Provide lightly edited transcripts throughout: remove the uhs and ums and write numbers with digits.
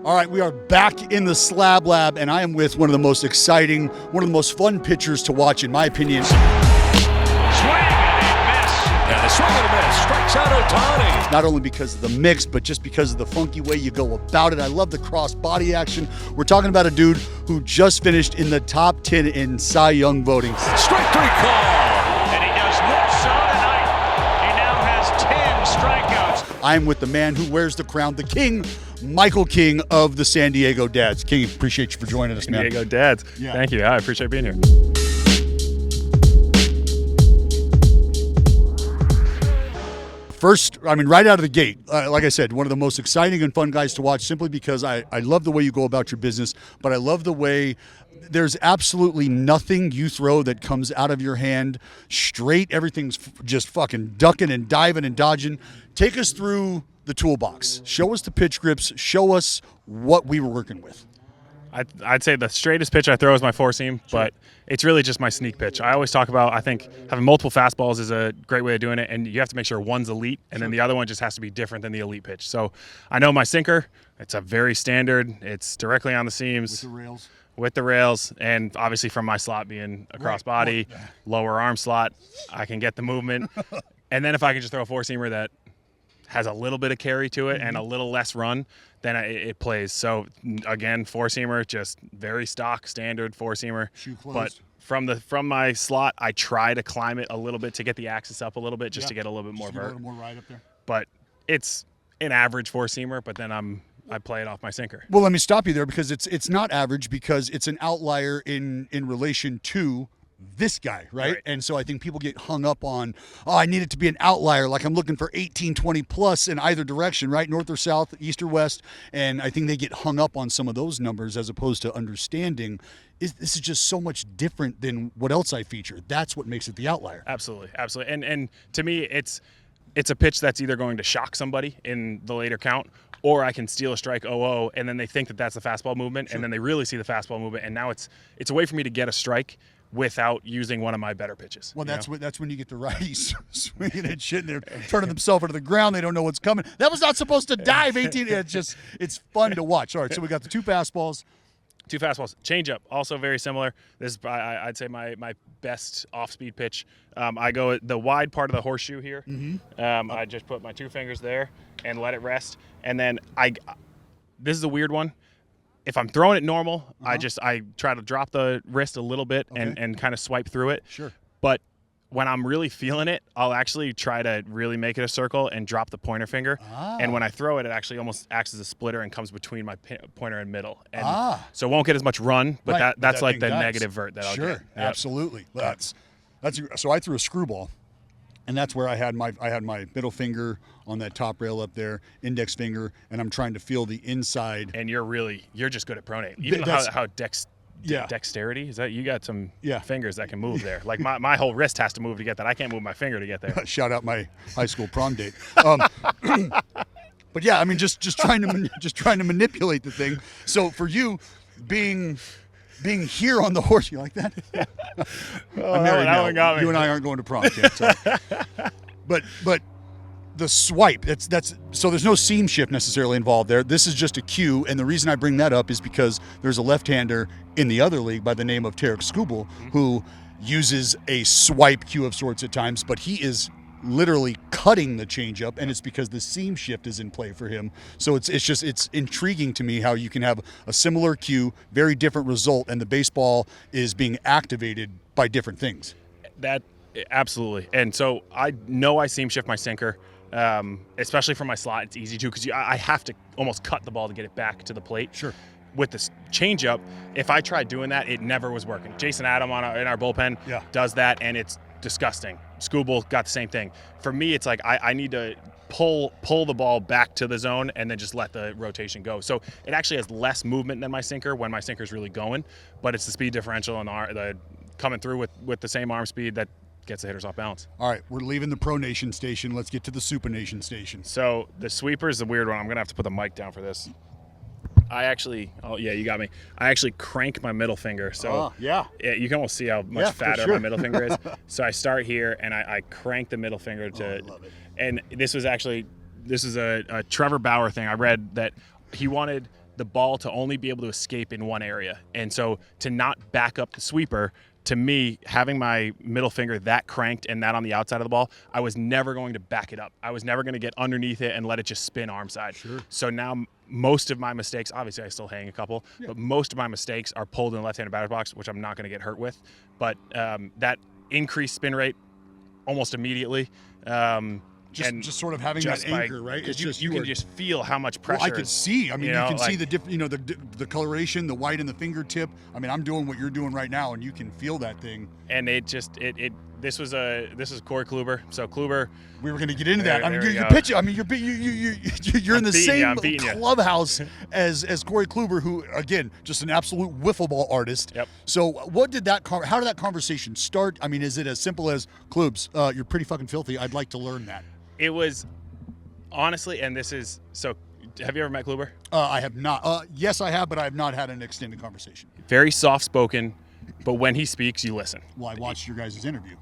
All right, we are back in the Slab Lab, and I am with one of the most exciting, one of the most fun pitchers to watch, in my opinion. Swing and a miss. And a swing and a miss. Strikes out Ohtani. Not only because of the mix, but just because of the funky way you go about it. I love the cross-body action. We're talking about a dude who just finished in the top 10 in Cy Young voting. Strike 3 call. And he does more so tonight. He now has 10 strikeouts. I'm with the man who wears the crown, the king, Michael King of the San Diego Dads. King, appreciate you for joining us, man. San Diego Dads. Yeah. Thank you. I appreciate being here. First, I mean, right out of the gate, like I said, one of the most exciting and fun guys to watch simply because I love the way you go about your business, but I love the way there's absolutely nothing you throw that comes out of your hand straight. Everything's just fucking ducking and diving and dodging. Take us through the toolbox. Show us the pitch grips. Show us what we were working with. I'd say the straightest pitch I throw is my four seam, but it's really just my sneak pitch. I always talk about, I think, having multiple fastballs is a great way of doing it, and you have to make sure one's elite, and then the other one just has to be different than the elite pitch. So I know my sinker, it's a very standard. It's directly on the seams. With the rails, and obviously from my slot being a cross body, lower arm slot, I can get the movement. And then if I can just throw a four-seamer that has a little bit of carry to it and a little less run, then it plays. So again, four-seamer, just very stock, standard four-seamer. But from my slot, I try to climb it a little bit to get the axis up a little bit, just to get a little bit more vert. A little more ride up there. But it's an average four-seamer, but then I play it off my sinker. Well, let me stop you there because it's not average because it's an outlier in relation to this guy, right? And so I think people get hung up on, I need it to be an outlier, like I'm looking for 18, 20 plus in either direction, right? North or south, east or west. And I think they get hung up on some of those numbers as opposed to understanding this is just so much different than what else I feature. That's what makes it the outlier. Absolutely. And to me, it's a pitch that's either going to shock somebody in the later count, or I can steal a strike 0-0, and then they think that that's the fastball movement, and then they really see the fastball movement, and now it's a way for me to get a strike without using one of my better pitches. Well, that's when you get the righties swinging and shit, and they're turning themselves into the ground. They don't know what's coming. That was not supposed to dive 18. It's fun to watch. All right, so we got the two fastballs. Two fastballs. Changeup, also very similar. This is, I'd say, my best off-speed pitch. I go the wide part of the horseshoe here. I just put my two fingers there and let it rest. And then this is a weird one. If I'm throwing it normal, I try to drop the wrist a little bit and kind of swipe through it. Sure. But when I'm really feeling it, I'll actually try to really make it a circle and drop the pointer finger. And when I throw it, it actually almost acts as a splitter and comes between my pointer and middle. And so it won't get as much run, but that's like the negative vert that I'll get. Sure, absolutely. That's so I threw a screwball, and that's where I had my middle finger on that top rail up there, index finger, and I'm trying to feel the inside. And you're just good at pronate. Even how dexterity is that you got some fingers that can move there. Like my whole wrist has to move to get that. I can't move my finger to get there. Shout out my high school prom date. But yeah, I mean just trying to manipulate the thing. So for you being here on the horse, you like that? I'm married now. You and I aren't going to prom yet. So. But the swipe, that's so there's no seam shift necessarily involved there. This is just a cue, and the reason I bring that up is because there's a left-hander in the other league by the name of Tarek Skubal who uses a swipe cue of sorts at times, but he is literally cutting the changeup, and it's because the seam shift is in play for him. So it's intriguing to me how you can have a similar cue, very different result, and the baseball is being activated by different things. That absolutely. And so I know I seam shift my sinker. Especially from my slot, it's easy to because I have to almost cut the ball to get it back to the plate. Sure. With this changeup, if I tried doing that, it never was working. Jason Adam in our bullpen does that, and it's disgusting. Skubal got the same thing. For me, it's like I need to pull the ball back to the zone and then just let the rotation go. So it actually has less movement than my sinker when my sinker's really going, but it's the speed differential and the coming through with the same arm speed that gets the hitters off balance. All right, we're leaving the Pro Nation station. Let's get to the Supination station. So the sweeper is the weird one. I'm going to have to put the mic down for this. You got me. I actually crank my middle finger. So you can almost see how much fatter my middle finger is. So I start here and I crank the middle finger to. I love it. And this is a Trevor Bauer thing. I read that he wanted the ball to only be able to escape in one area. And so to not back up the sweeper, to me, having my middle finger that cranked and that on the outside of the ball, I was never going to back it up. I was never going to get underneath it and let it just spin arm side. Sure. So now most of my mistakes, obviously I still hang a couple, but most of my mistakes are pulled in the left-handed batter's box, which I'm not going to get hurt with. But that increased spin rate almost immediately. Just sort of having that anchor, right? It's you can just feel how much pressure. Well, I could see. I mean, you can see the the coloration, the white in the fingertip. I mean, I'm doing what you're doing right now, and you can feel that thing. And this was Corey Kluber. So Kluber, we were going to get into that. I mean, you're pitching. I mean, you're in the same clubhouse as Corey Kluber, who again, just an absolute wiffle ball artist. Yep. So how did that conversation start? I mean, is it as simple as Klubs, you're pretty fucking filthy. I'd like to learn that. It was honestly, and this is so. Have you ever met Kluber? I have not. Yes, I have, but I have not had an extended conversation. Very soft spoken, but when he speaks, you listen. Well, I watched your guys' interview,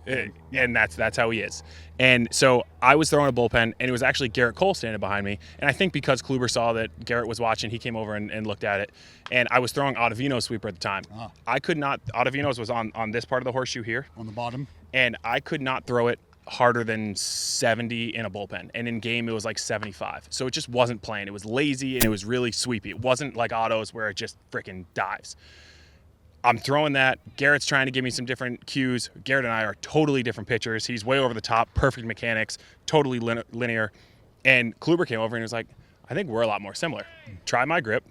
and that's how he is. And so I was throwing a bullpen, and it was actually Garrett Cole standing behind me. And I think because Kluber saw that Garrett was watching, he came over and looked at it. And I was throwing Ottavino's sweeper at the time. I could not. Ottavino's was on this part of the horseshoe here, on the bottom, and I could not throw it harder than 70 in a bullpen, and in game it was like 75. So it just wasn't playing. It was lazy and it was really sweepy. It wasn't like Otto's where it just freaking dives. I'm throwing that. Garrett's trying to give me some different cues. Garrett and I are totally different pitchers. He's way over the top, perfect mechanics, totally linear. And Kluber came over and was like, I think we're a lot more similar. Try my grip.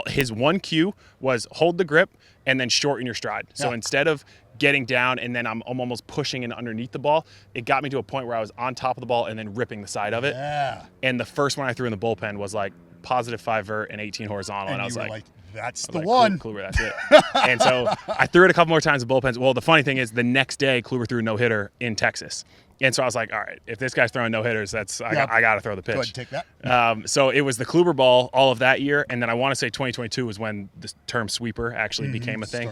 His one cue was hold the grip and then shorten your stride. So instead of getting down and then I'm almost pushing in underneath the ball, it got me to a point where I was on top of the ball and then ripping the side of it. Yeah. And the first one I threw in the bullpen was like positive 5 vert and 18 horizontal. And I was like, that's the one. Kluber, that's it. And so I threw it a couple more times in bullpens. Well, the funny thing is the next day Kluber threw a no-hitter in Texas. And so I was like, all right, if this guy's throwing no-hitters, I got to throw the pitch. Go ahead and take that. So it was the Kluber ball all of that year. And then I want to say 2022 was when the term sweeper actually became a thing.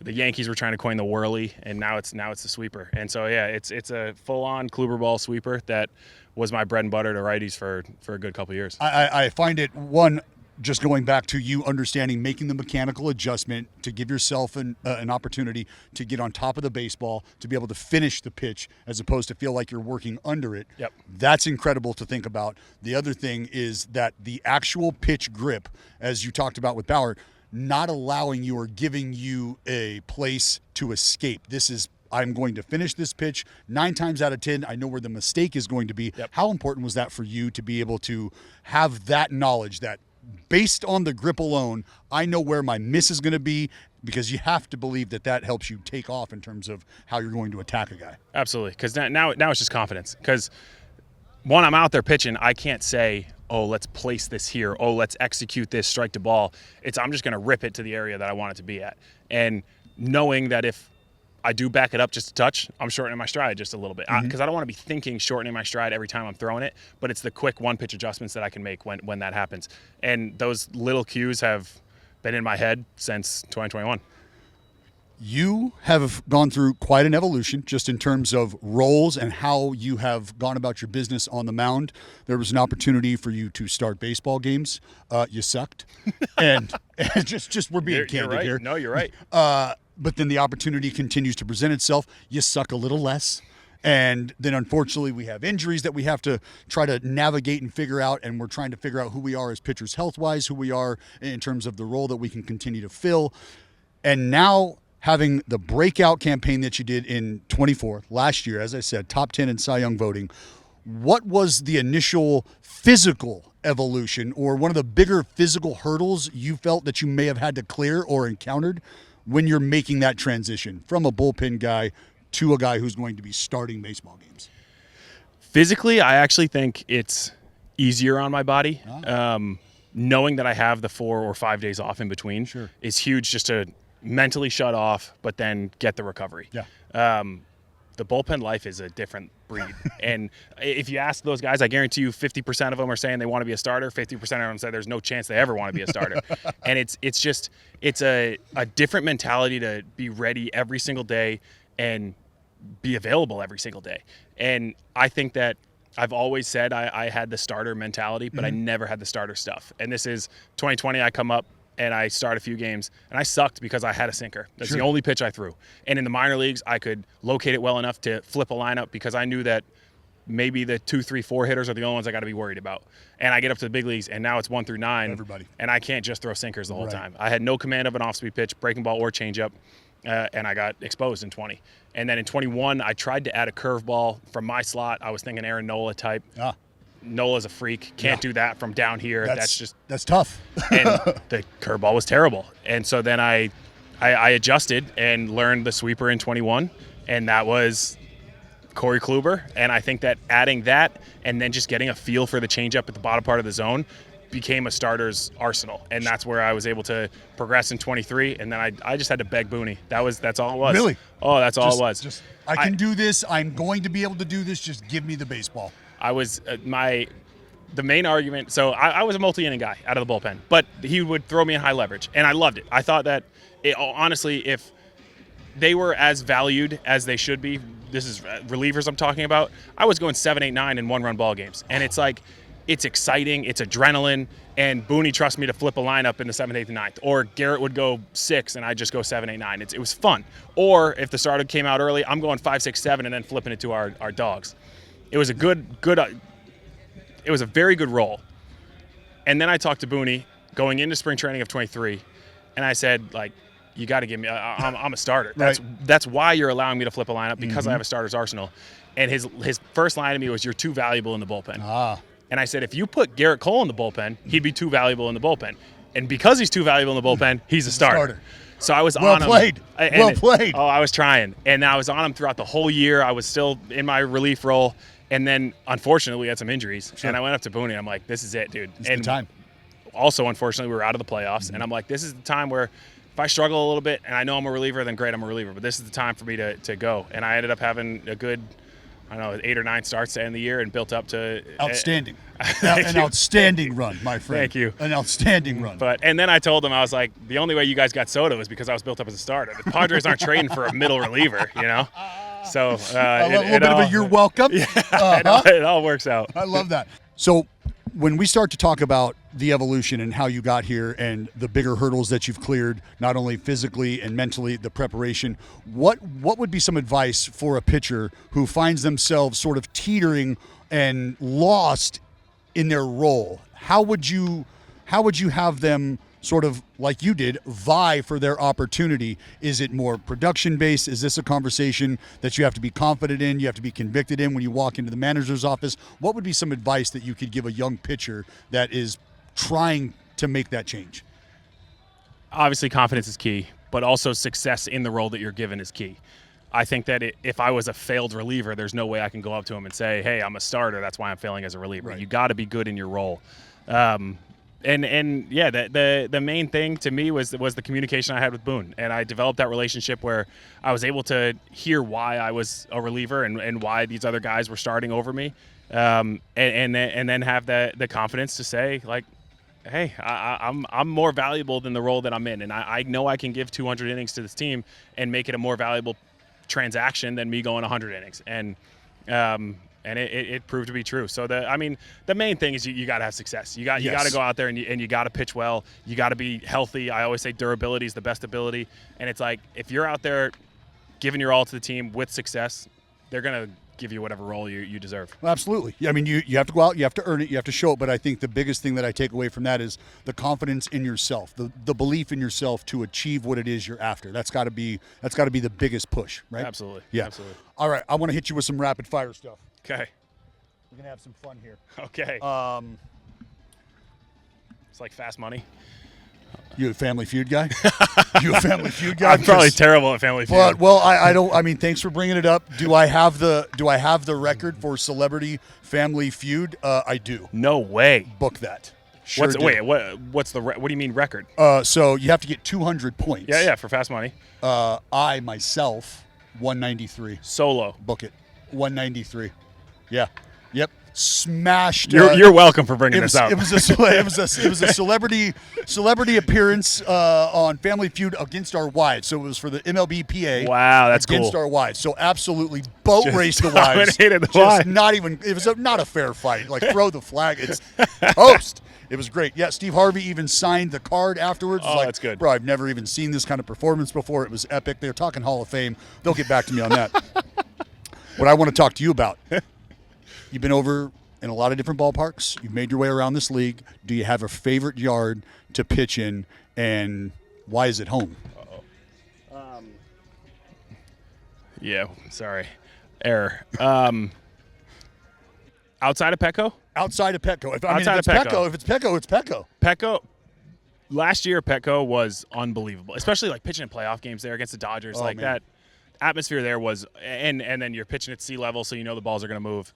The Yankees were trying to coin the whirly, and now it's the sweeper. And so, yeah, it's a full-on Kluber ball sweeper that was my bread and butter to righties for a good couple of years. I find it, one, just going back to you understanding, making the mechanical adjustment to give yourself an opportunity to get on top of the baseball, to be able to finish the pitch as opposed to feel like you're working under it. Yep. That's incredible to think about. The other thing is that the actual pitch grip, as you talked about with Bauer, not allowing you or giving you a place to escape. This is, I'm going to finish this pitch 9 times out of 10. I know where the mistake is going to be. Yep. How important was that for you to be able to have that knowledge that based on the grip alone, I know where my miss is going to be, because you have to believe that helps you take off in terms of how you're going to attack a guy. Absolutely, because now it's just confidence. Because when I'm out there pitching, I can't say, oh, let's place this here. Oh, let's execute this, strike to ball. I'm just going to rip it to the area that I want it to be at. And knowing that if I do back it up just a touch, I'm shortening my stride just a little bit. Because I don't want to be thinking shortening my stride every time I'm throwing it, but it's the quick one-pitch adjustments that I can make when that happens. And those little cues have been in my head since 2021. You have gone through quite an evolution just in terms of roles and how you have gone about your business on the mound. There was an opportunity for you to start baseball games. You sucked. and just we're being candid right. here. No, you're right. But then the opportunity continues to present itself. You suck a little less. And then unfortunately we have injuries that we have to try to navigate and figure out. And we're trying to figure out who we are as pitchers health-wise, who we are in terms of the role that we can continue to fill. And now having the breakout campaign that you did in 24 last year, as I said, top 10 in Cy Young voting. What was the initial physical evolution, or one of the bigger physical hurdles you felt that you may have had to clear or encountered when you're making that transition from a bullpen guy to a guy who's going to be starting baseball games? Physically, I actually think it's easier on my body. Knowing that I have the 4 or 5 days off in between is huge, just to mentally shut off, but then get the recovery. The bullpen life is a different breed. And if you ask those guys, I guarantee you 50% of them are saying they want to be a starter. 50% of them say there's no chance they ever want to be a starter. And it's a different mentality to be ready every single day and be available every single day. And I think that I've always said I had the starter mentality, but I never had the starter stuff. And this is 2020. I come up and I start a few games, and I sucked because I had a sinker. That's the only pitch I threw. And in the minor leagues, I could locate it well enough to flip a lineup because I knew that maybe the 2, 3, 4 hitters are the only ones I got to be worried about. And I get up to the big leagues, and now it's 1 through 9. Everybody. And I can't just throw sinkers the whole time. I had no command of an off-speed pitch, breaking ball, or changeup, and I got exposed in 20. And then in 21, I tried to add a curveball from my slot. I was thinking Aaron Nola type. Nola's a freak. Can't do that from down here. That's tough. And the curveball was terrible. And so then I adjusted and learned the sweeper in 21, and that was Corey Kluber. And I think that adding that and then just getting a feel for the changeup at the bottom part of the zone became a starter's arsenal. And that's where I was able to progress in 23. And then I just had to beg Booney. That's all it was. Really? Oh, that's all it was. I can do this. I'm going to be able to do this. Just give me the baseball. I was the main argument. So I was a multi-inning guy out of the bullpen, but he would throw me in high leverage, and I loved it. I thought that honestly, if they were as valued as they should be, this is relievers I'm talking about, I was going 7, 8, 9 in 1-run ball games, and it's like it's exciting, it's adrenaline, and Booney trusts me to flip a lineup in the 7th, 8th, and 9th, or Garrett would go 6 and I'd just go 7, 8, 9. It was fun. Or if the starter came out early, I'm going 5, 6, 7 and then flipping it to our dogs. It was it was a very good role. And then I talked to Booney going into spring training of 23, and I said, like, you got to give me. I'm a starter. That's why you're allowing me to flip a lineup, because I have a starter's arsenal. And his first line to me was, "You're too valuable in the bullpen." And I said, if you put Garrett Cole in the bullpen, he'd be too valuable in the bullpen. And because he's too valuable in the bullpen, he's a starter. So I was on him. Well played. Oh, I was trying. And I was on him throughout the whole year. I was still in my relief role. And then, unfortunately, we had some injuries. And I went up to Booney, and I'm like, this is it, dude. It's the time. Also, unfortunately, we were out of the playoffs. And I'm like, this is the time where if I struggle a little bit and I know I'm a reliever, then great, I'm a reliever. But this is the time for me to go. And I ended up having a good, 8 or 9 starts to end the year and built up to outstanding. An outstanding run, my friend. Thank you. An outstanding run. And then I told them, I was like, the only way you guys got Soto is because I was built up as a starter. The Padres aren't trading for a middle reliever, So a little bit of a you're welcome. Yeah, it all works out. I love that. So when we start to talk about the evolution and how you got here and the bigger hurdles that you've cleared, not only physically and mentally, the preparation, what would be some advice for a pitcher who finds themselves sort of teetering and lost in their role? How would you have them sort of, like you did, vie for their opportunity? Is it more production-based? Is this a conversation that you have to be confident in, you have to be convicted in when you walk into the manager's office? What would be some advice that you could give a young pitcher that is trying to make that change? Obviously, confidence is key, but also success in the role that you're given is key. I think that if I was a failed reliever, there's no way I can go up to him and say, hey, I'm a starter, that's why I'm failing as a reliever. Right. You got to be good in your role. And yeah, the main thing to me was the communication I had with Boone, and I developed that relationship where I was able to hear why I was a reliever and why these other guys were starting over me, and then have the confidence to say, like, hey, I'm more valuable than the role that I'm in, and I know I can give 200 innings to this team and make it a more valuable transaction than me going 100 innings, and it proved to be true. So the main thing is you got to have success. You got to go out there and you got to pitch well. You got to be healthy. I always say durability is the best ability. And it's like, if you're out there giving your all to the team with success, they're going to give you whatever role you deserve. Well, absolutely. I mean, you have to go out, you have to earn it, you have to show it. But I think the biggest thing that I take away from that is the confidence in yourself, the belief in yourself to achieve what it is you're after. That's got to be the biggest push, right? Absolutely. Yeah. Absolutely. All right, I want to hit you with some rapid fire stuff. Okay. We're gonna have some fun here. Okay. It's like fast money. You a Family Feud guy? You a Family Feud guy? I'm probably terrible at Family Feud. Well, I don't. I mean, thanks for bringing it up. Do I have the record for Celebrity Family Feud? I do. No way. Book that. Sure. What do you mean record? So you have to get 200 points. Yeah, for fast money. I myself 193. Solo. Book it. 193. Yeah. Yep. smashed. You're welcome for bringing this up. It was a celebrity appearance on Family Feud against our wives. So it was for the MLBPA. Wow, that's against cool. our wives. So absolutely boat raced the wives. Dominated the wives. Not even. It was not a fair fight. Like throw the flag. It's toast. It was great. Yeah, Steve Harvey even signed the card afterwards. Oh, that's good. Bro, I've never even seen this kind of performance before. It was epic. They're talking Hall of Fame. They'll get back to me on that. What I want to talk to you about, you've been over in a lot of different ballparks. You've made your way around this league. Do you have a favorite yard to pitch in, and why is it home? Yeah, sorry. Error. Outside of Petco? Outside of Petco. If it's Petco, it's Petco. Petco. Last year, Petco was unbelievable, especially like pitching in playoff games there against the Dodgers. That atmosphere there was, and then you're pitching at sea level, so you know the balls are going to move.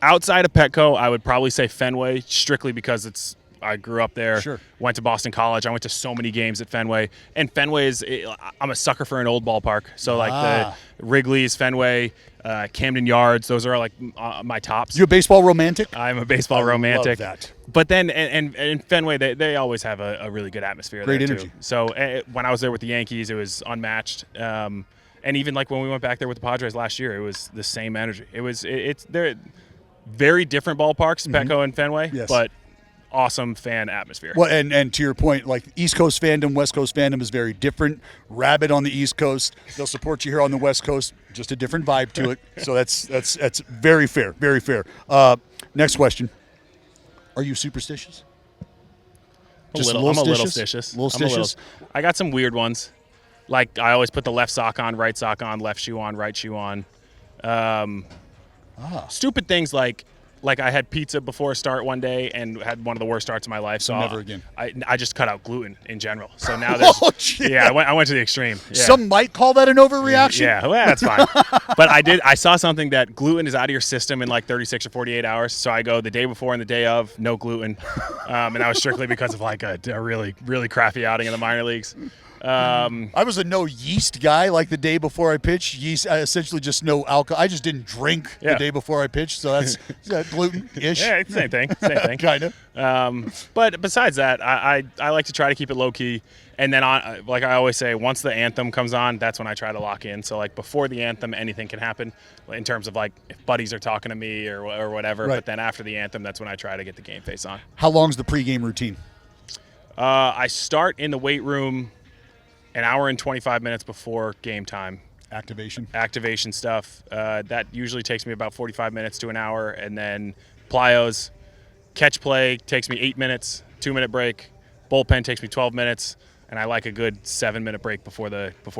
Outside of Petco, I would probably say Fenway, strictly because I grew up there. Sure. Went to Boston College. I went to so many games at Fenway. And Fenway I'm a sucker for an old ballpark. So like the Wrigley's, Fenway, Camden Yards, those are like my tops. You a baseball romantic? I'm a baseball romantic. Love that. But then and Fenway, they always have a really good atmosphere. Great there energy. Too. So when I was there with the Yankees, it was unmatched. And even like when we went back there with the Padres last year, it was the same energy. They're very different ballparks, Petco and Fenway, yes. but awesome fan atmosphere. Well, and to your point, like East Coast fandom, West Coast fandom is very different. Rabid on the East Coast, they'll support you here on the West Coast. Just a different vibe to it. So that's very fair, very fair. Next question: are you superstitious? I'm a little superstitious. I got some weird ones. Like I always put the left sock on, right sock on, left shoe on, right shoe on. Stupid things like I had pizza before a start one day and had one of the worst starts of my life. So never again. I just cut out gluten in general. So now there's I went to the extreme. Yeah. Some might call that an overreaction. Yeah, well, that's fine. But I saw something that gluten is out of your system in like 36 or 48 hours. So I go the day before and the day of, no gluten. And that was strictly because of like a really, really crappy outing in the minor leagues. I was a no yeast guy. Like the day before I pitched, yeast, essentially just no alcohol. I just didn't drink the day before I pitched, so that's gluten-ish. Yeah, same thing. Kind of. But besides that, I like to try to keep it low key. And then like I always say, once the anthem comes on, that's when I try to lock in. So like before the anthem, anything can happen in terms of like if buddies are talking to me or whatever. Right. But then after the anthem, that's when I try to get the game face on. How long's the pregame routine? I start in the weight room an hour and 25 minutes before game time. Activation stuff. That usually takes me about 45 minutes to an hour. And then plyos, catch play takes me 8 minutes, 2-minute break. Bullpen takes me 12 minutes. And I like a good 7-minute break before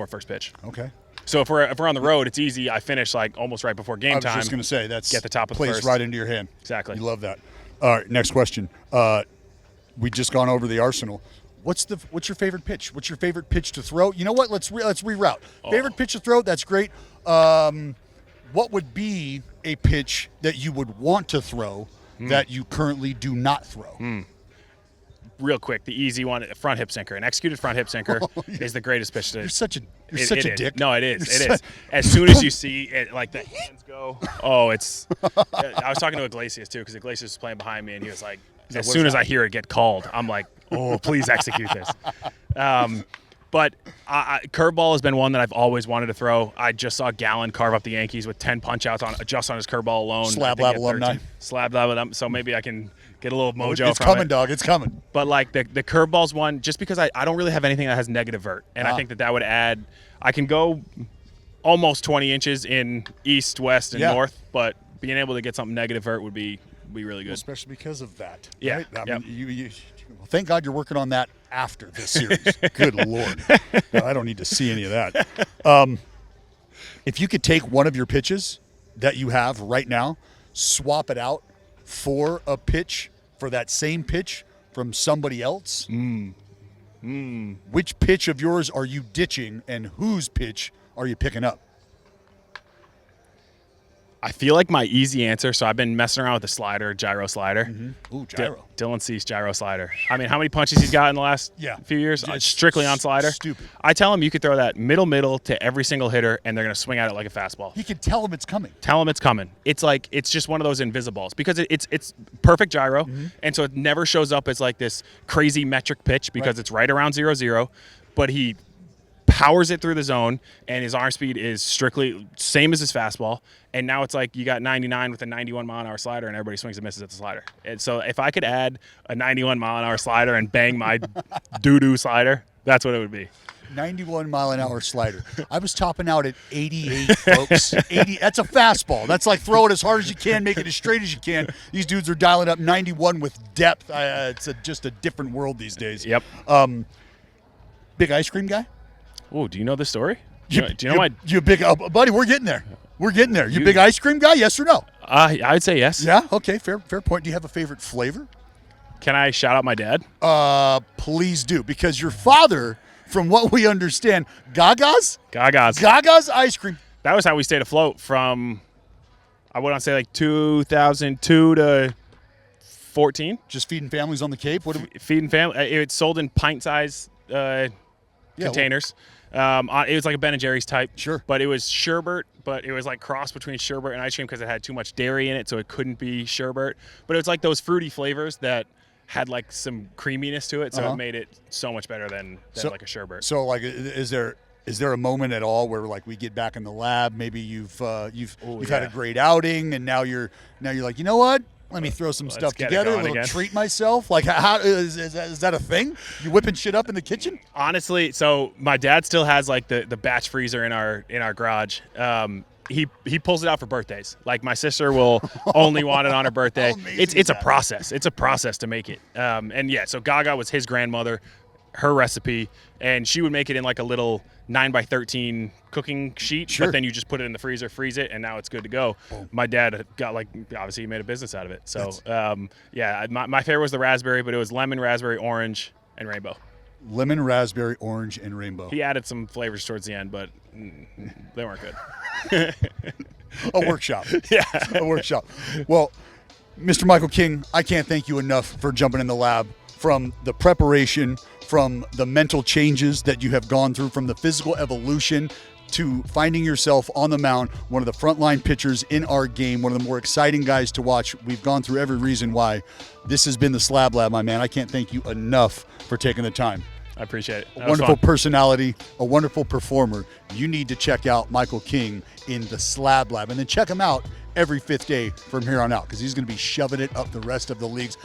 first pitch. Okay. So if we're on the road, it's easy. I finish like almost right before game time. I was just going to say, that's get the top of plays first. right into your hand. Exactly. You love that. All right, next question. We just gone over the arsenal. What's your favorite pitch? What's your favorite pitch to throw? You know what? Let's reroute. Favorite pitch to throw? That's great. What would be a pitch that you would want to throw that you currently do not throw? Real quick, the easy one, front hip sinker. An executed front hip sinker is the greatest pitch to. You're such a dick. No, it is. It is. As soon as you see it, like the hands go. Oh, it's. I was talking to Iglesias too, because Iglesias was playing behind me, and he was like, as soon as I hear it get called, I'm like, oh, please execute this. But curveball has been one that I've always wanted to throw. I just saw Gallen carve up the Yankees with 10 punch-outs on his curveball alone. Slab Lab alumni. Slab Lab, so maybe I can get a little mojo It's coming, dog. It's coming. But like the curveball's one, just because I don't really have anything that has negative vert. And I think that would add – I can go almost 20 inches in east, west, and north, but being able to get something negative vert would be really good. Especially because of that. Yeah. Right? I mean, well, thank God you're working on that after this series. Good Lord. No, I don't need to see any of that. If you could take one of your pitches that you have right now, swap it out for a pitch, for that same pitch from somebody else, which pitch of yours are you ditching and whose pitch are you picking up? I feel like my easy answer. So I've been messing around with the slider, gyro slider. Mm-hmm. Ooh, gyro. Dylan Cease gyro slider. I mean, how many punches he's got in the last few years? Strictly on slider. Stupid. I tell him you could throw that middle to every single hitter, and they're going to swing at it like a fastball. He can tell him it's coming. Tell him it's coming. It's like it's just one of those invisibles because it's perfect gyro, and so it never shows up as like this crazy metric pitch because it's right around 0-0, but he powers it through the zone, and his arm speed is strictly same as his fastball. And now it's like you got 99 with a 91 mile an hour slider, and everybody swings and misses at the slider. And so if I could add a 91 mile an hour slider and bang my doo-doo slider, that's what it would be. 91 mile an hour slider. I was topping out at 88, folks. 80. That's a fastball. That's like throw it as hard as you can, make it as straight as you can. These dudes are dialing up 91 with depth. It's just a different world these days. Yep. Big ice cream guy? Oh, do you know this story? Do you know my? You big buddy? We're getting there. We're getting there. You big ice cream guy? Yes or no? I would say yes. Yeah. Okay. Fair point. Do you have a favorite flavor? Can I shout out my dad? Please do, because your father, from what we understand, Gaga's ice cream. That was how we stayed afloat from, I would want to say like 2002 to 14. Just feeding families on the Cape. Feeding family. It's sold in pint-size containers. It was like a Ben & Jerry's type. Sure. But it was sherbet, but it was like cross between sherbet and ice cream because it had too much dairy in it, so it couldn't be sherbet. But it was like those fruity flavors that had like some creaminess to it, so it made it so much better than like a sherbet. So like, is there a moment at all where like we get back in the lab, maybe you've had a great outing, and now you're like, you know what? Let me throw some stuff together, a little treat myself. Like, how is that a thing? You whipping shit up in the kitchen? Honestly, so my dad still has like the batch freezer in our garage. He pulls it out for birthdays. Like my sister will only want it on her birthday. It's a process. It's a process to make it. So Gaga was his grandmother, her recipe, and she would make it in like a little 9x13 cooking sheet. Sure. But then you just put it in the freezer, freeze it, and now it's good to go. Boom. My dad got obviously he made a business out of it. So my favorite was the raspberry, but it was lemon, raspberry, orange, and rainbow. Lemon, raspberry, orange, and rainbow. He added some flavors towards the end, but they weren't good. A workshop. Yeah. A workshop. Well, Mr. Michael King, I can't thank you enough for jumping in the lab, from the preparation, from the mental changes that you have gone through, from the physical evolution to finding yourself on the mound, one of the frontline pitchers in our game, one of the more exciting guys to watch. We've gone through every reason why. This has been the Slab Lab, my man. I can't thank you enough for taking the time. I appreciate it. A wonderful personality, a wonderful performer. You need to check out Michael King in the Slab Lab, and then check him out every fifth day from here on out, because he's going to be shoving it up the rest of the leagues.